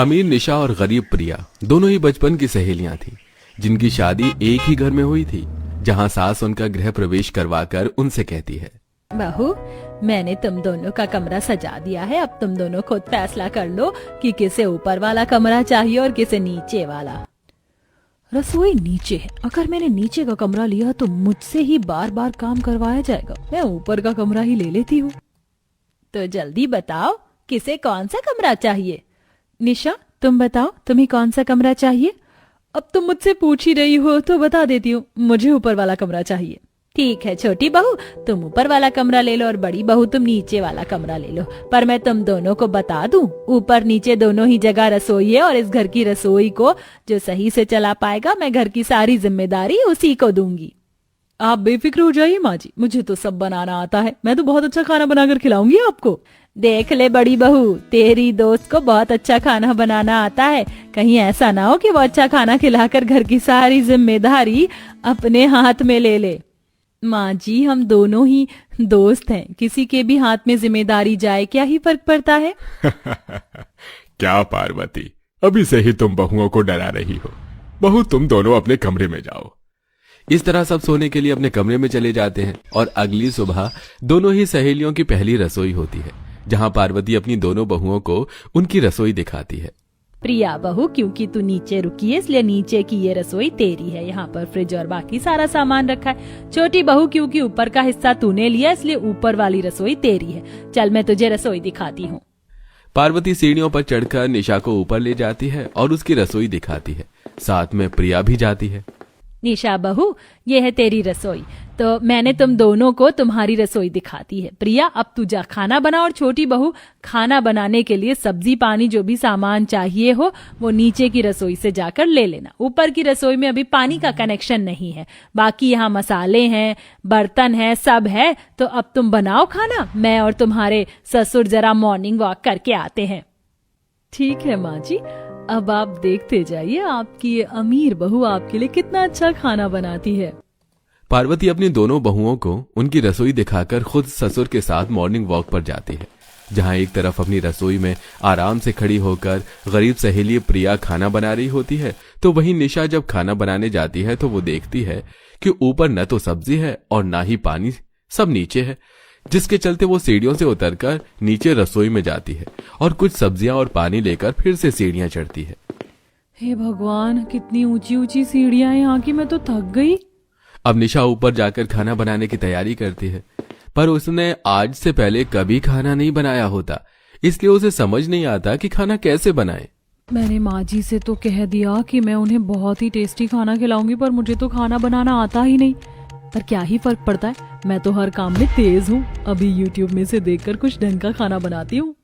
अमीर निशा और गरीब प्रिया दोनों ही बचपन की सहेलियां थीं, जिनकी शादी एक ही घर में हुई थी, जहां सास उनका गृह प्रवेश करवाकर उनसे कहती है, बहू, मैंने तुम दोनों का कमरा सजा दिया है। अब तुम दोनों खुद फैसला कर लो कि किसे ऊपर वाला कमरा चाहिए और किसे नीचे वाला। रसोई नीचे है। अगर मैंने नीचे का कमरा लिया तो मुझसे ही बार बार काम करवाया जाएगा। मैं ऊपर का कमरा ही ले लेती हूँ। तो जल्दी बताओ, किसे कौन सा कमरा चाहिए? निशा, तुम बताओ, तुम्हें कौन सा कमरा चाहिए? अब तुम मुझसे पूछ ही रही हो तो बता देती हूँ, मुझे ऊपर वाला कमरा चाहिए। ठीक है छोटी बहू, तुम ऊपर वाला कमरा ले लो और बड़ी बहू तुम नीचे वाला कमरा ले लो। पर मैं तुम दोनों को बता दूं, ऊपर नीचे दोनों ही जगह रसोई है और इस घर की रसोई को जो सही से चला पाएगा, मैं घर की सारी जिम्मेदारी उसी को दूंगी। आप बेफिक्र हो जाइए माँ जी, मुझे तो सब बनाना आता है। मैं तो बहुत अच्छा खाना बनाकर खिलाऊंगी आपको। देख ले बड़ी बहू, तेरी दोस्त को बहुत अच्छा खाना बनाना आता है। कहीं ऐसा ना हो कि वो अच्छा खाना खिलाकर घर की सारी जिम्मेदारी अपने हाथ में ले ले। माँ जी, हम दोनों ही दोस्त हैं, किसी के भी हाथ में जिम्मेदारी जाए क्या ही फर्क पड़ता है। क्या पार्वती, अभी से ही तुम बहुओं को डरा रही हो। बहू, तुम दोनों अपने कमरे में जाओ। इस तरह सब सोने के लिए अपने कमरे में चले जाते हैं और अगली सुबह दोनों ही सहेलियों की पहली रसोई होती है, जहां पार्वती अपनी दोनों बहुओं को उनकी रसोई दिखाती है। प्रिया बहू, क्योंकि तू नीचे रुकी है इसलिए नीचे की ये रसोई तेरी है। यहाँ पर फ्रिज और बाकी सारा सामान रखा है। छोटी बहू, क्योंकि ऊपर का हिस्सा तूने लिया इसलिए ऊपर वाली रसोई तेरी है। चल मैं तुझे रसोई दिखाती हूँ। पार्वती सीढ़ियों पर चढ़कर निशा को ऊपर ले जाती है और उसकी रसोई दिखाती है। साथ में प्रिया भी जाती है। निशा बहू, ये है तेरी रसोई। तो मैंने तुम दोनों को तुम्हारी रसोई दिखाती है। प्रिया, अब तू जा खाना बना। और छोटी बहू, खाना बनाने के लिए सब्जी पानी जो भी सामान चाहिए हो वो नीचे की रसोई से जाकर ले लेना। ऊपर की रसोई में अभी पानी का कनेक्शन नहीं है। बाकी यहाँ मसाले हैं, बर्तन है, सब है। तो अब तुम बनाओ खाना, मैं और तुम्हारे ससुर जरा मॉर्निंग वॉक करके आते हैं। ठीक है माँ जी, अब आप देखते जाइए आपकी ये अमीर बहू आपके लिए कितना अच्छा खाना बनाती है। पार्वती अपनी दोनों बहुओं को उनकी रसोई दिखाकर खुद ससुर के साथ मॉर्निंग वॉक पर जाती है, जहां एक तरफ अपनी रसोई में आराम से खड़ी होकर गरीब सहेली प्रिया खाना बना रही होती है, तो वहीं निशा जब खाना बनाने जाती है तो वो देखती है कि ऊपर न तो सब्जी है और ना ही पानी, सब नीचे है। जिसके चलते वो सीढ़ियों से उतरकर नीचे रसोई में जाती है और कुछ सब्जियां और पानी लेकर फिर से सीढ़ियां चढ़ती है। हे भगवान, कितनी ऊंची ऊंची सीढ़ियां हैं यहाँ की, मैं तो थक गई। अब निशा ऊपर जाकर खाना बनाने की तैयारी करती है, पर उसने आज से पहले कभी खाना नहीं बनाया होता, इसलिए उसे समझ नहीं आता कि खाना कैसे बनाए। मैंने माँ जी से तो कह दिया कि मैं उन्हें बहुत ही टेस्टी खाना खिलाऊंगी, पर मुझे तो खाना बनाना आता ही नहीं। पर क्या ही फर्क पड़ता है, मैं तो हर काम में तेज हूँ। अभी YouTube में से देखकर कुछ ढंग का खाना बनाती हूँ।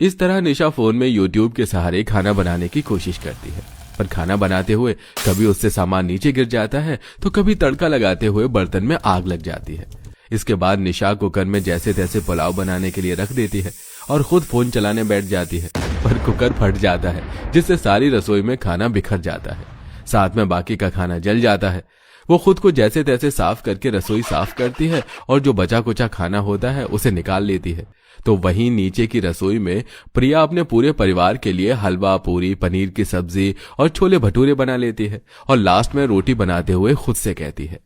इस तरह निशा फोन में YouTube के सहारे खाना बनाने की कोशिश करती है, पर खाना बनाते हुए कभी उससे सामान नीचे गिर जाता है तो कभी तड़का लगाते हुए बर्तन में आग लग जाती है। इसके बाद निशा कुकर में जैसे तैसे पुलाव बनाने के लिए रख देती है और खुद फोन चलाने बैठ जाती है, पर कुकर फट जाता है, जिससे सारी रसोई में खाना बिखर जाता है। साथ में बाकी का खाना जल जाता है। वो खुद को जैसे तैसे साफ करके रसोई साफ करती है और जो बचा कुचा खाना होता है उसे निकाल लेती है। तो वहीं नीचे की रसोई में प्रिया अपने पूरे परिवार के लिए हलवा, पूरी, पनीर की सब्जी और छोले भटूरे बना लेती है और लास्ट में रोटी बनाते हुए खुद से कहती है,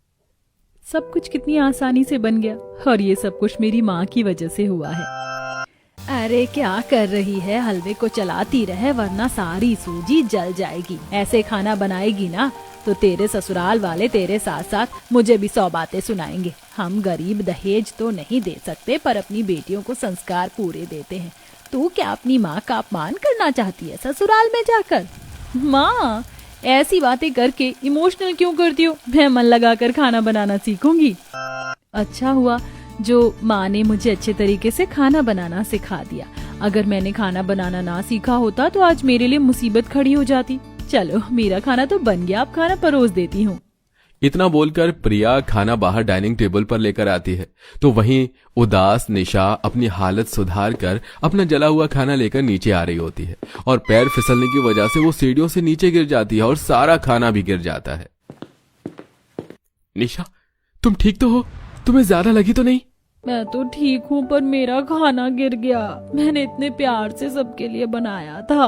सब कुछ कितनी आसानी से बन गया और ये सब कुछ मेरी माँ की वजह से हुआ है। अरे क्या कर रही है, हलवे को चलाती रहे वरना सारी सूजी जल जाएगी। ऐसे खाना बनाएगी ना तो तेरे ससुराल वाले तेरे साथ साथ मुझे भी 100 बातें सुनाएंगे। हम गरीब दहेज तो नहीं दे सकते, पर अपनी बेटियों को संस्कार पूरे देते हैं। तू क्या अपनी माँ का अपमान करना चाहती है ससुराल में जाकर? माँ, ऐसी बातें करके इमोशनल क्यों करती हो? मैं मन लगाकर खाना बनाना सीखूंगी। अच्छा हुआ जो माँ ने मुझे अच्छे तरीके से खाना बनाना सिखा दिया। अगर मैंने खाना बनाना ना सीखा होता तो आज मेरे लिए मुसीबत खड़ी हो जाती। चलो, मेरा खाना तो बन गया, अब खाना परोस देती हूँ। इतना बोलकर प्रिया खाना बाहर डाइनिंग टेबल पर लेकर आती है, तो वहीं उदास निशा अपनी हालत सुधार कर अपना जला हुआ खाना लेकर नीचे आ रही होती है और पैर फिसलने की वजह से वो सीढ़ियों से नीचे गिर जाती है और सारा खाना भी गिर जाता है। निशा, तुम ठीक तो हो? तुम्हें ज्यादा लगी तो नहीं? मैं तो ठीक हूँ, पर मेरा खाना गिर गया। मैंने इतने प्यार से सबके लिए बनाया था।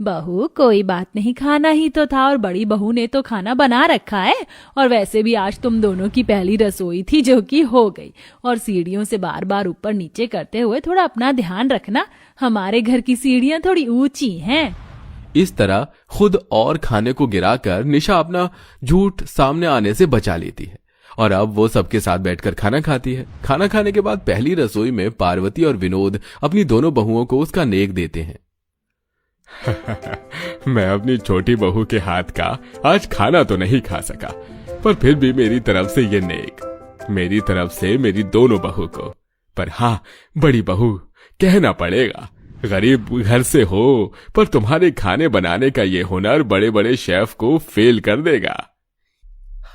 बहू कोई बात नहीं, खाना ही तो था और बड़ी बहू ने तो खाना बना रखा है। और वैसे भी आज तुम दोनों की पहली रसोई थी जो कि हो गई। और सीढ़ियों से बार बार ऊपर नीचे करते हुए थोड़ा अपना ध्यान रखना, हमारे घर की सीढ़ियां थोड़ी ऊंची हैं। इस तरह खुद और खाने को गिराकर निशा अपना झूठ सामने आने से बचा लेती है और अब वो सबके साथ बैठकर खाना खाती है। खाना खाने के बाद पहली रसोई में पार्वती और विनोद अपनी दोनों बहुओं को उसका नेक देते हैं। मैं अपनी छोटी बहू के हाथ का आज खाना तो नहीं खा सका, पर फिर भी मेरी तरफ से ये नेक, मेरी तरफ से मेरी दोनों बहू को। पर हाँ, बड़ी बहू, कहना पड़ेगा, गरीब घर से हो पर तुम्हारे खाने बनाने का ये हुनर बड़े बड़े शेफ को फेल कर देगा।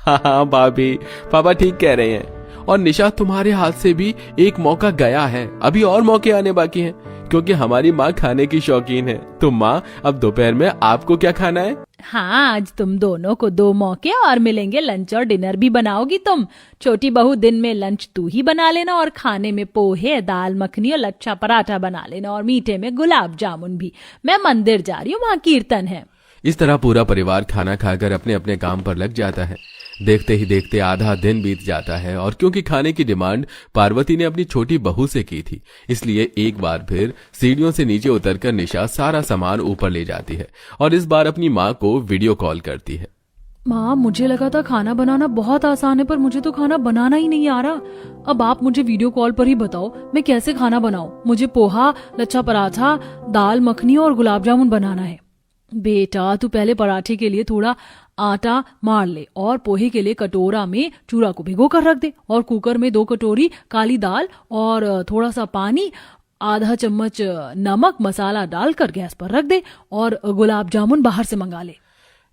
हाँ भाभी, पापा ठीक कह रहे हैं। और निशा, तुम्हारे हाथ से भी एक मौका गया है, अभी और मौके आने बाकी हैं, क्योंकि हमारी माँ खाने की शौकीन है। तो माँ, अब दोपहर में आपको क्या खाना है? हाँ, आज तुम दोनों को 2 मौके और मिलेंगे। लंच और डिनर भी बनाओगी तुम। छोटी बहू, दिन में लंच तू ही बना लेना और खाने में पोहे, दाल मखनी और लच्छा पराठा बना लेना और मीठे में गुलाब जामुन भी। मैं मंदिर जा रही हूँ, वहाँ कीर्तन है। इस तरह पूरा परिवार खाना खाकर अपने अपने काम पर लग जाता है। देखते ही देखते आधा दिन बीत जाता है और क्योंकि खाने की डिमांड पार्वती ने अपनी छोटी बहू से की थी, इसलिए एक बार फिर सीढ़ियों से नीचे उतरकर निशा सारा सामान ऊपर ले जाती है और इस बार अपनी माँ को वीडियो कॉल करती है। माँ, मुझे लगा था खाना बनाना बहुत आसान है, पर मुझे तो खाना बनाना ही नहीं आ रहा। अब आप मुझे वीडियो कॉल पर ही बताओ मैं कैसे खाना बनाऊं। मुझे पोहा, लच्छा पराठा, दाल मखनी और गुलाब जामुन बनाना है। बेटा, तू पहले पराठे के लिए थोड़ा आटा मार ले और पोहे के लिए कटोरा में चूरा को भिगो कर रख दे और कुकर में 2 कटोरी काली दाल और थोड़ा सा पानी, आधा चम्मच नमक मसाला डालकर गैस पर रख दे और गुलाब जामुन बाहर से मंगा ले।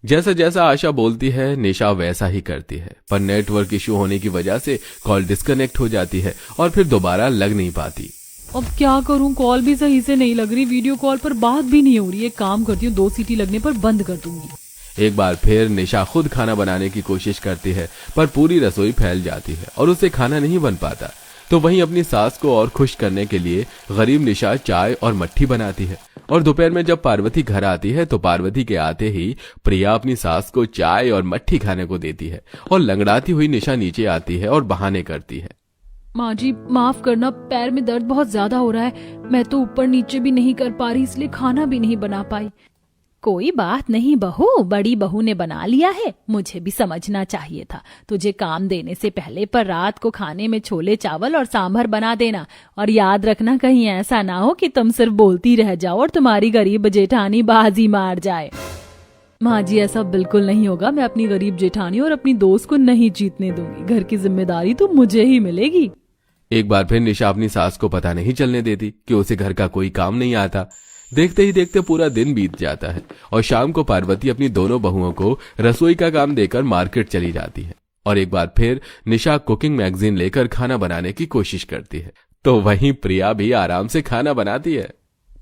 जैसा जैसा आशा बोलती है निशा वैसा ही करती है, पर नेटवर्क इश्यू होने की वजह से कॉल डिस्कनेक्ट हो जाती है और फिर दोबारा लग नहीं पाती। अब क्या करूं, कॉल भी सही से नहीं लग रही, वीडियो कॉल पर बात भी नहीं हो रही। एक काम करती हूँ, 2 सीटी लगने पर बंद कर दूंगी। एक बार फिर निशा खुद खाना बनाने की कोशिश करती है, पर पूरी रसोई फैल जाती है और उससे खाना नहीं बन पाता। तो वहीं अपनी सास को और खुश करने के लिए गरीब निशा चाय और मट्ठी बनाती है और दोपहर में जब पार्वती घर आती है तो पार्वती के आते ही प्रिया अपनी सास को चाय और मट्ठी खाने को देती है और लंगड़ाती हुई निशा नीचे आती है और बहाने करती है। माँ जी, माफ करना, पैर में दर्द बहुत ज्यादा हो रहा है। मैं तो ऊपर नीचे भी नहीं कर पा रही, इसलिए खाना भी नहीं बना पाई। कोई बात नहीं बहू, बड़ी बहू ने बना लिया है। मुझे भी समझना चाहिए था तुझे काम देने से पहले, पर रात को खाने में छोले चावल और सांभर बना देना। और याद रखना, कहीं ऐसा ना हो कि तुम सिर्फ बोलती रह जाओ और तुम्हारी गरीब जेठानी बाजी मार जाए। माँ जी, ऐसा बिल्कुल नहीं होगा। मैं अपनी गरीब जेठानी और अपनी दोस्त को नहीं जीतने दूंगी। घर की जिम्मेदारी तो मुझे ही मिलेगी। एक बार फिर निशा अपनी सास को पता नहीं चलने देती कि उसे घर का कोई काम नहीं आता। देखते ही देखते पूरा दिन बीत जाता है और शाम को पार्वती अपनी दोनों बहुओं को रसोई का काम देकर मार्केट चली जाती है और एक बार फिर निशा कुकिंग मैगजीन लेकर खाना बनाने की कोशिश करती है। तो वहीं प्रिया भी आराम से खाना बनाती है।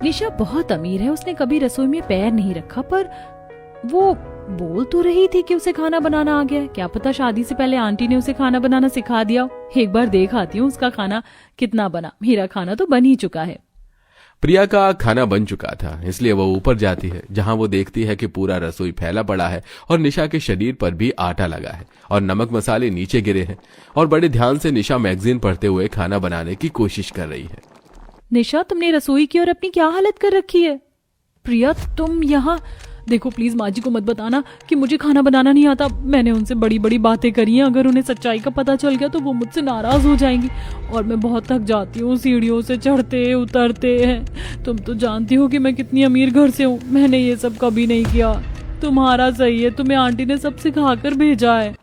निशा बहुत अमीर है, उसने कभी रसोई में पैर नहीं रखा, पर वो बोल तो रही थी कि उसे खाना बनाना आ गया है। क्या पता शादी से पहले आंटी ने उसे खाना बनाना सिखा दिया। एक बार देख आती हूँ उसका खाना कितना बना। मेरा खाना तो बन ही चुका है। प्रिया का खाना बन चुका था, इसलिए वो ऊपर जाती है जहां वो देखती है कि पूरा रसोई फैला पड़ा है और निशा के शरीर पर भी आटा लगा है और नमक मसाले नीचे गिरे हैं और बड़े ध्यान से निशा मैगजीन पढ़ते हुए खाना बनाने की कोशिश कर रही है। निशा, तुमने रसोई की और अपनी क्या हालत कर रखी है? प्रिया, तुम यहाँ देखो, प्लीज माँ जी को मत बताना कि मुझे खाना बनाना नहीं आता। मैंने उनसे बड़ी बड़ी बातें करी हैं, अगर उन्हें सच्चाई का पता चल गया तो वो मुझसे नाराज हो जाएंगी और मैं बहुत थक जाती हूँ सीढ़ियों से चढ़ते उतरते हैं। तुम तो जानती हो कि मैं कितनी अमीर घर से हूँ, मैंने ये सब कभी नहीं किया। तुम्हारा सही है, तुम्हें आंटी ने सब सिखाकर भेजा है।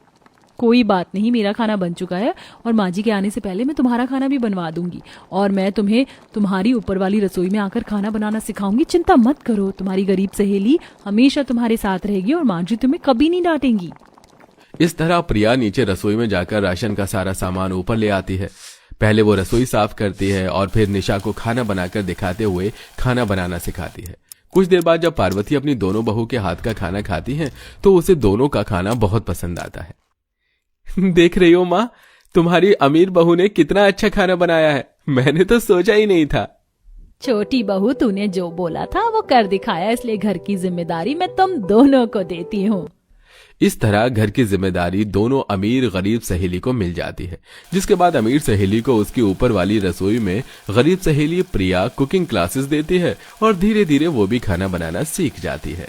कोई बात नहीं, मेरा खाना बन चुका है और माँ जी के आने से पहले मैं तुम्हारा खाना भी बनवा दूंगी और मैं तुम्हें तुम्हारी ऊपर वाली रसोई में आकर खाना बनाना सिखाऊंगी। चिंता मत करो, तुम्हारी गरीब सहेली हमेशा तुम्हारे साथ रहेगी और माँ जी तुम्हें कभी नहीं डांटेंगी। इस तरह प्रिया नीचे रसोई में जाकर राशन का सारा सामान ऊपर ले आती है। पहले वो रसोई साफ करती है और फिर निशा को खाना बनाकर दिखाते हुए खाना बनाना सिखाती है। कुछ देर बाद जब पार्वती अपनी दोनों बहू के हाथ का खाना खाती है तो उसे दोनों का खाना बहुत पसंद आता है। देख रही हो माँ, तुम्हारी अमीर बहू ने कितना अच्छा खाना बनाया है, मैंने तो सोचा ही नहीं था। छोटी बहू, तूने जो बोला था वो कर दिखाया, इसलिए घर की जिम्मेदारी मैं तुम दोनों को देती हूँ। इस तरह घर की जिम्मेदारी दोनों अमीर गरीब सहेली को मिल जाती है, जिसके बाद अमीर सहेली को उसकी ऊपर वाली रसोई में गरीब सहेली प्रिया कुकिंग क्लासेस देती है और धीरे धीरे वो भी खाना बनाना सीख जाती है।